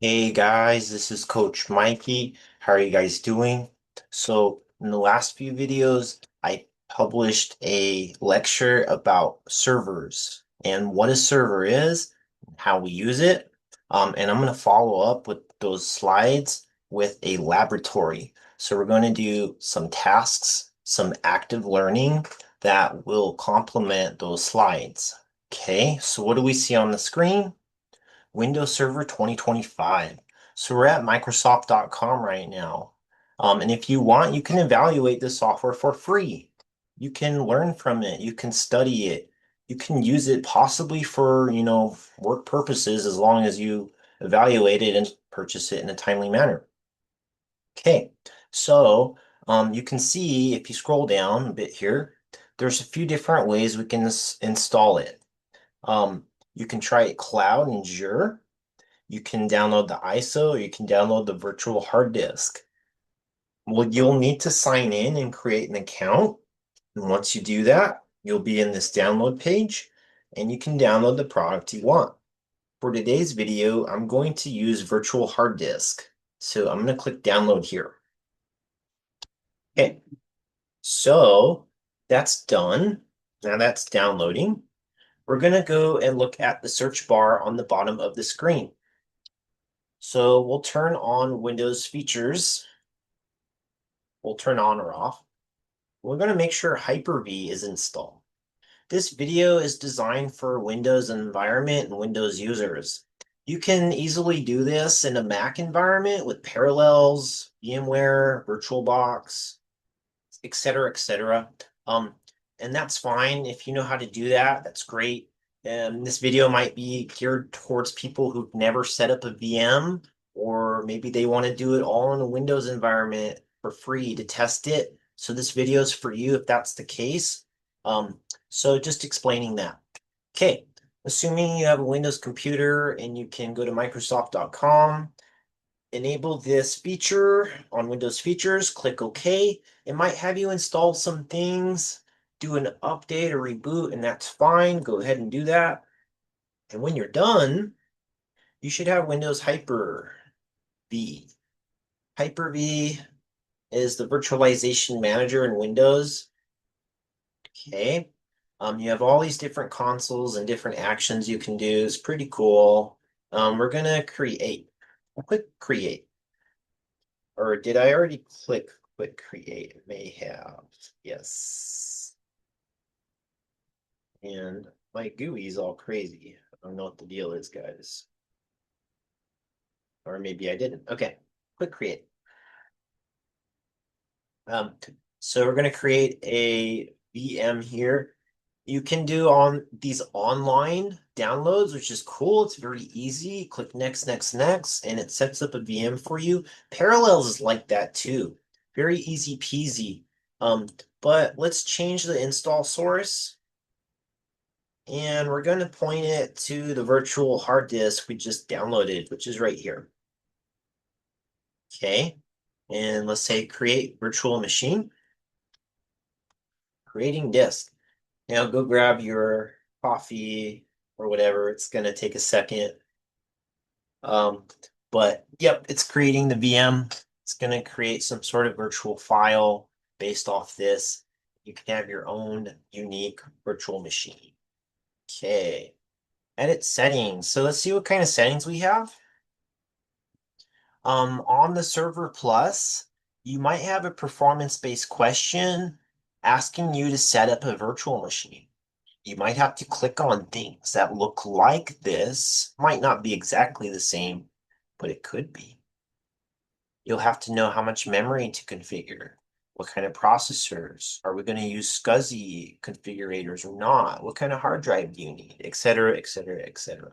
Hey guys, this is Coach Mikey. How are you guys doing? So, in the last few videos, I published a lecture about servers and what a server is, how we use it. And I'm going to follow up with those slides with a laboratory. So, we're going to do some tasks, some active learning that will complement those slides. Okay, so what do we see on the screen? Windows Server 2025. So we're at Microsoft.com right now. And if you want, you can evaluate the software for free. You can learn from it. You can study it. You can use it possibly for, work purposes as long as you evaluate it and purchase it in a timely manner. Okay, so you can see if you scroll down a bit here, there's a few different ways we can install it. You can try it cloud in Azure. You can download the ISO, or you can download the virtual hard disk. Well, you'll need to sign in and create an account. And once you do that, you'll be in this download page and you can download the product you want. For today's video, I'm going to use virtual hard disk. So I'm going to click download here. Okay, so that's done. Now that's downloading. We're going to go and look at the search bar on the bottom of the screen. So we'll turn on Windows features. We'll turn on or off. We're going to make sure Hyper-V is installed. This video is designed for Windows environment and Windows users. You can easily do this in a Mac environment with Parallels, VMware, VirtualBox, etc., etc. Um, and that's fine if you know how to do that. That's great. This video might be geared towards people who've never set up a VM, or maybe they want to do it all in a Windows environment for free to test it. So this video is for you if that's the case. So just explaining that. Okay, assuming you have a Windows computer and you can go to Microsoft.com, enable this feature on Windows features, click OK. It might have you install some things, do an update or reboot, and that's fine. Go ahead and do that. And when you're done, you should have Windows Hyper-V. Hyper-V is the virtualization manager in Windows. Okay. You have all these different consoles and different actions you can do. It's pretty cool. We're gonna create. Click create. Or did I already click create? It may have. Yes. And my GUI's all crazy. I don't know what the deal is, guys. Or maybe I didn't. Okay. Click create. Um, so we're going to create a VM here. You can do on these online downloads, which is cool. It's very easy. Click next, next, next, and it sets up a VM for you. Parallels is like that too. Very easy peasy. Um, but let's change the install source. And we're going to point it to the virtual hard disk we just downloaded, which is right here. Okay. And let's say create virtual machine, creating disk. Now go grab your coffee or whatever. It's going to take a second. Um, but yep, it's creating the VM. It's going to create some sort of virtual file based off this. You can have your own unique virtual machine. Okay. Edit settings. So let's see what kind of settings we have. On the Server Plus, you might have a performance-based question asking you to set up a virtual machine. You might have to click on things that look like this. Might not be exactly the same, but it could be. You'll have to know how much memory to configure. What kind of processors? Are we going to use SCSI configurators or not? What kind of hard drive do you need? Etc., etc., etc.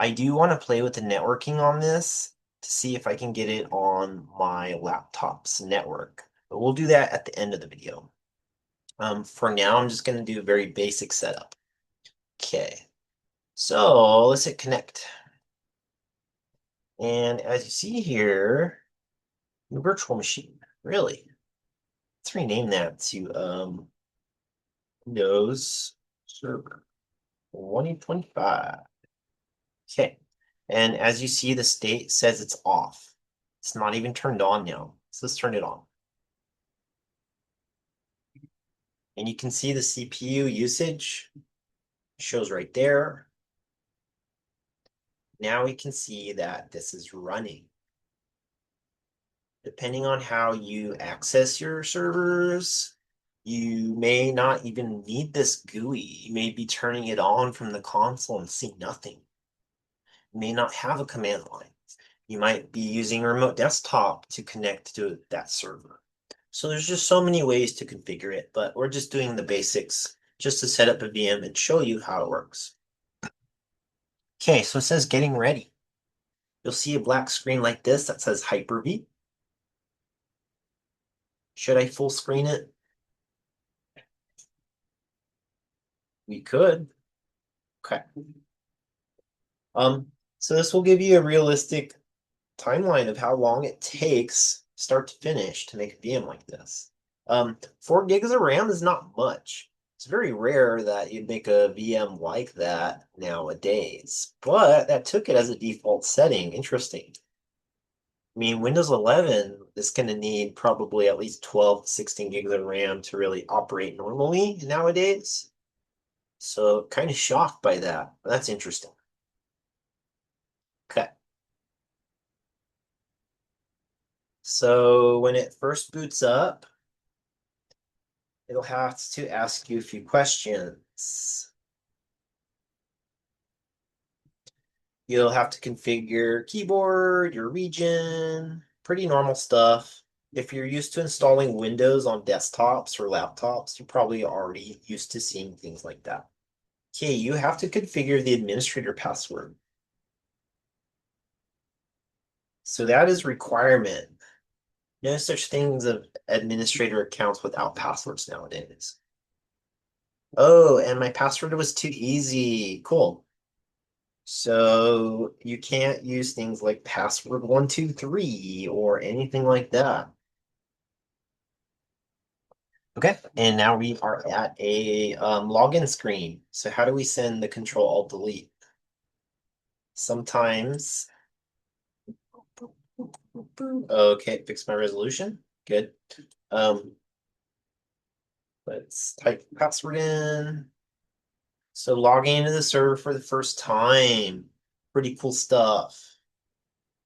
I do want to play with the networking on this to see if I can get it on my laptop's network. But we'll do that at the end of the video. For now, I'm just going to do a very basic setup. Okay, so let's hit connect. And as you see here, the virtual machine, really. Let's rename that to Windows Server 2025. Okay, And as you see, the state says it's off. It's not even turned on now. So let's turn it on. And you can see the CPU usage shows right there. Now we can see that this is running. Depending on how you access your servers, you may not even need this GUI. You may be turning it on from the console and see nothing. You may not have a command line. You might be using a remote desktop to connect to that server. So there's just so many ways to configure it, but we're just doing the basics just to set up a VM and show you how it works. Okay, so it says getting ready. You'll see a black screen like this that says Hyper-V. Should I full screen it? We could. Okay. So this will give you a realistic timeline of how long it takes start to finish to make a VM like this. 4 gigs of RAM is not much. It's very rare that you'd make a VM like that nowadays, but that took it as a default setting. Interesting. I mean, Windows 11 is going to need probably at least 12 to 16 gigs of RAM to really operate normally nowadays. So kind of shocked by that, but that's interesting. Okay. So when it first boots up, it'll have to ask you a few questions. You'll have to configure keyboard, your region, pretty normal stuff. If you're used to installing Windows on desktops or laptops, you're probably already used to seeing things like that. Okay, you have to configure the administrator password. So that is requirement. No such things of administrator accounts without passwords nowadays. Oh, and my password was too easy. Cool. So you can't use things like password 123 or anything like that. Okay, and now we are at a login screen. So how do we send the Control Alt Delete? Sometimes, okay, fix my resolution. Good. Um, let's type password in. So logging into the server for the first time. Pretty cool stuff.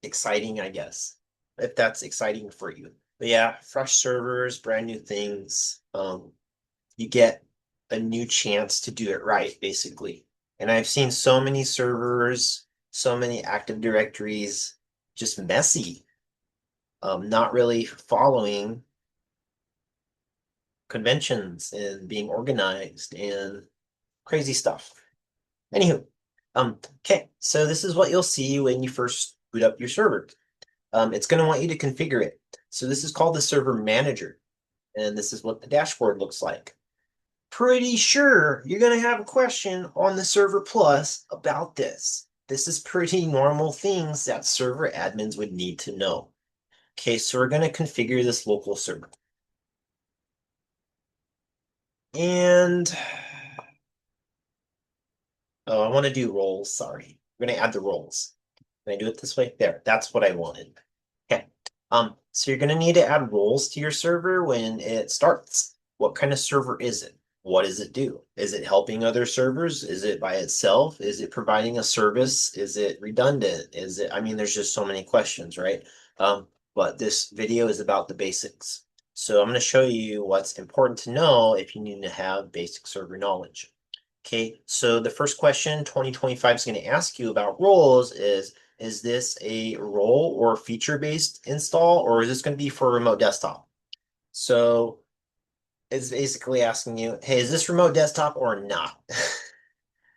Exciting, I guess, if that's exciting for you. But yeah, fresh servers, brand new things. You get a new chance to do it right, basically. And I've seen so many servers, so many Active Directories, just messy, not really following conventions and being organized and crazy stuff. Anywho, okay, so this is what you'll see when you first boot up your server. It's going to want you to configure it. So this is called the server manager, and this is what the dashboard looks like. Pretty sure you're going to have a question on the server plus about this. This is pretty normal things that server admins would need to know. Okay, so we're going to configure this local server. And oh, I want to do roles. Sorry. I'm going to add the roles. Can I do it this way? There, that's what I wanted. Okay. So you're going to need to add roles to your server when it starts. What kind of server is it? What does it do? Is it helping other servers? Is it by itself? Is it providing a service? Is it redundant? Is it, I mean, there's just so many questions, right? But this video is about the basics. So I'm going to show you what's important to know if you need to have basic server knowledge. Okay, so the first question 2025 is going to ask you about roles is this a role or feature-based install, or is this going to be for remote desktop? So it's basically asking you, hey, is this remote desktop or not?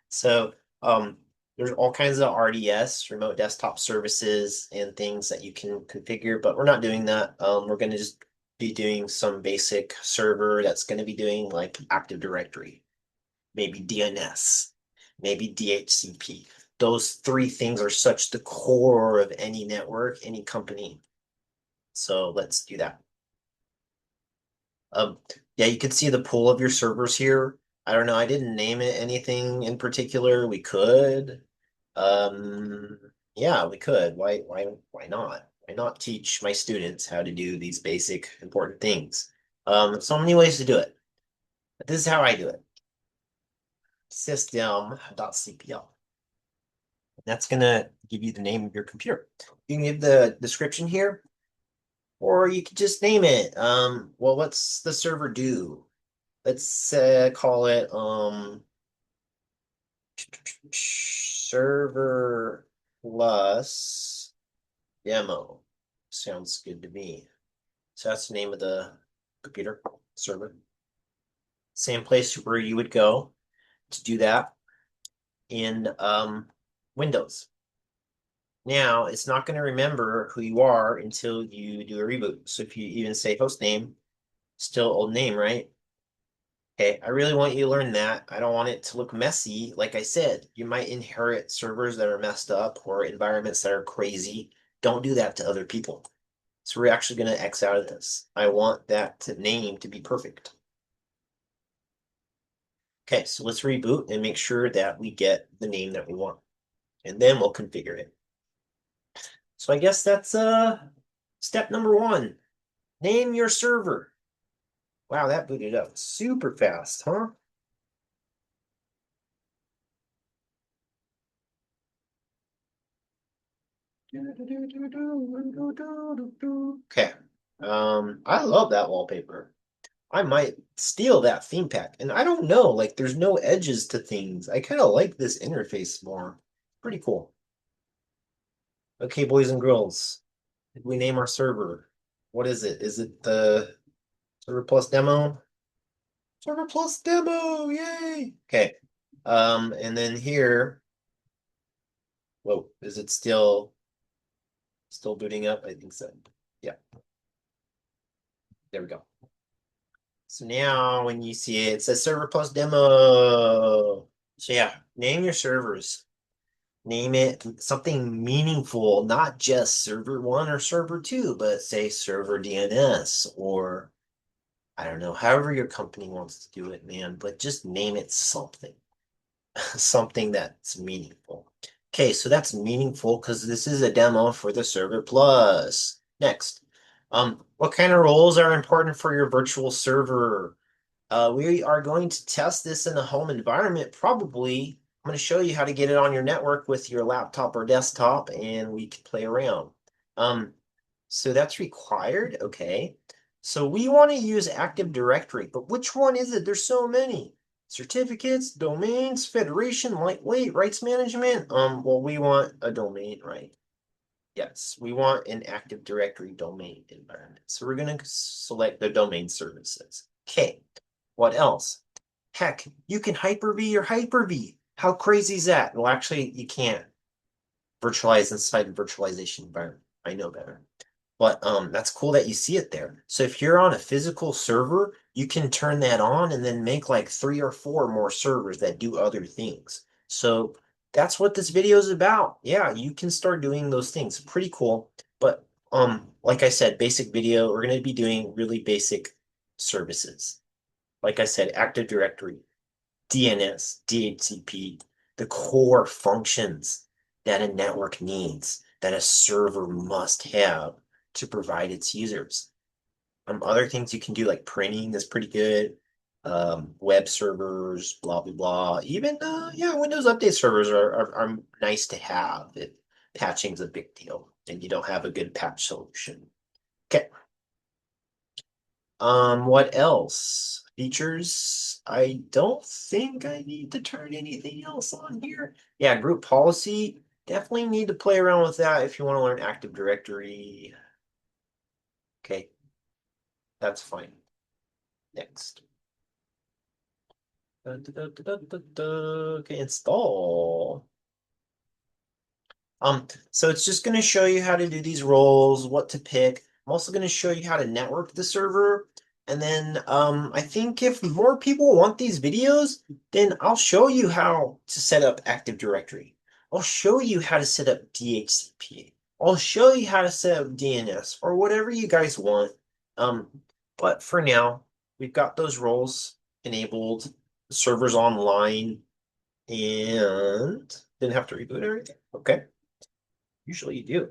So there's all kinds of RDS, remote desktop services, and things that you can configure, but we're not doing that. We're going to just be doing some basic server that's going to be doing like Active Directory, maybe DNS, maybe DHCP. Those three things are such the core of any network, any company. So let's do that. Um, yeah, you can see the pool of your servers here. I don't know, I didn't name it anything in particular. We could. Um, Yeah, we could. Why not? Why not teach my students how to do these basic important things? So many ways to do it. But this is how I do it. System.cpl. That's gonna give you the name of your computer. You can give the description here, or you could just name it. Well, what's the server do? Let's call it server plus demo. Sounds good to me. So that's the name of the computer server. Same place where you would go to do that in Windows. Now it's not going to remember who you are until you do a reboot. So if you even say host name, still old name, right? Okay, I really want you to learn that. I don't want it to look messy. Like I said, you might inherit servers that are messed up or environments that are crazy. Don't do that to other people. So we're actually going to X out of this. I want that name to be perfect. Okay, so let's reboot and make sure that we get the name that we want. And then we'll configure it. So I guess that's step number one. Name your server. Wow, that booted up super fast, huh? Okay. I love that wallpaper. I might steal that theme pack. And I don't know, like there's no edges to things. I kind of like this interface more. Pretty cool. Okay, boys and girls. Did we name our server? What is it? Is it the server plus demo? Server plus demo, yay! Okay. And then here, whoa, is it still booting up? I think so. Yeah, there we go. So now when you see it, it says server plus demo. So yeah, name your servers. Name it something meaningful, not just server one or server two, but say server DNS or I don't know, however your company wants to do it, man, but just name it something. Something that's meaningful. Okay, so that's meaningful because this is a demo for the Server Plus. Next, what kind of roles are important for your virtual server? We are going to test this in a home environment, probably. I'm going to show you how to get it on your network with your laptop or desktop, and we can play around. Um, so that's required, okay. So we want to use Active Directory, but which one is it? There's so many. Certificates, domains, federation, lightweight, rights management. Well, we want a domain, right? Yes, we want an Active Directory domain environment. So we're going to select the domain services. Okay, what else? Heck, you can Hyper-V your Hyper-V. How crazy is that? Well, actually, you can't virtualize inside a virtualization environment. I know better. But that's cool that you see it there. So if you're on a physical server, you can turn that on and then make like 3 or 4 more servers that do other things. So that's what this video is about. Yeah, you can start doing those things. Pretty cool. But like I said, basic video, we're going to be doing really basic services. Like I said, Active Directory, DNS, DHCP, the core functions that a network needs, that a server must have to provide its users. Other things you can do like printing is pretty good. Web servers, blah blah blah. Even yeah, Windows Update servers are nice to have if patching's a big deal and you don't have a good patch solution. Okay. What else? Features? I don't think I need to turn anything else on here. Yeah, group policy. Definitely need to play around with that if you want to learn Active Directory. Okay, that's fine. Next. Okay, install. So it's just going to show you how to do these roles, what to pick. I'm also going to show you how to network the server. And then I think if more people want these videos, then I'll show you how to set up Active Directory. I'll show you how to set up DHCP. I'll show you how to set up DNS or whatever you guys want. Um, but for now, we've got those roles enabled, servers online, and didn't have to reboot everything. Okay. Usually you do.